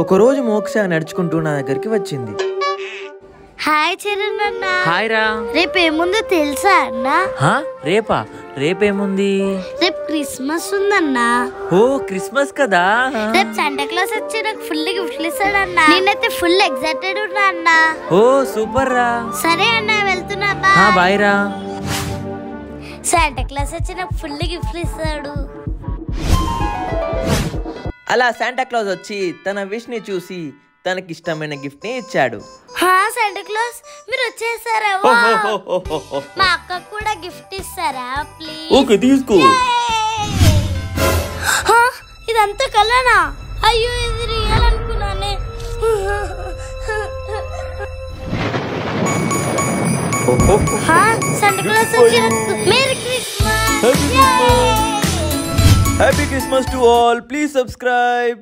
ఒకరోజు మోక్ష నడుచుకుంటూ నా దగ్గరికి వచ్చింది. హాయ్ చరణ్ అన్న. హాయ్ రా. రేపేముందో తెలుసా అన్న? రేపా? రేపేముంది? రేపు క్రిస్మస్ ఉందన్నా. ఓ క్రిస్మస్ కదా. రేపు శాంటా క్లాస్ వచ్చి నాకు ఫుల్ గిఫ్ట్లు ఇస్తాడన్న. నేనైతే ఫుల్ ఎక్సైటెడ్ ఉన్నా అన్న. ఓ సూపర్ రా. సరే అన్న వెళ్తున్నా. బాయ్ రా. శాంటా క్లాస్ వచ్చి నాకు ఫుల్ గిఫ్ట్లు ఇస్తాడు. అలా శాంటా క్లాస్ వచ్చి తన విష్ ని చూసి తనకిష్టమైన గిఫ్ట్ ని ఇచ్చాడు. శాంటా క్లాస్ మీరు వచ్చేసారా? మా అక్క కూడా గిఫ్ట్ ఇస్తారా ప్లీజ్? ఓకే తీసుకో. ఇదంతా కలనా? అయ్యో ఇది రియల్ అనుకున్నానే. శాంటా క్లాస్ వచ్చినందుకు merry Christmas. Happy Christmas to all. Please subscribe.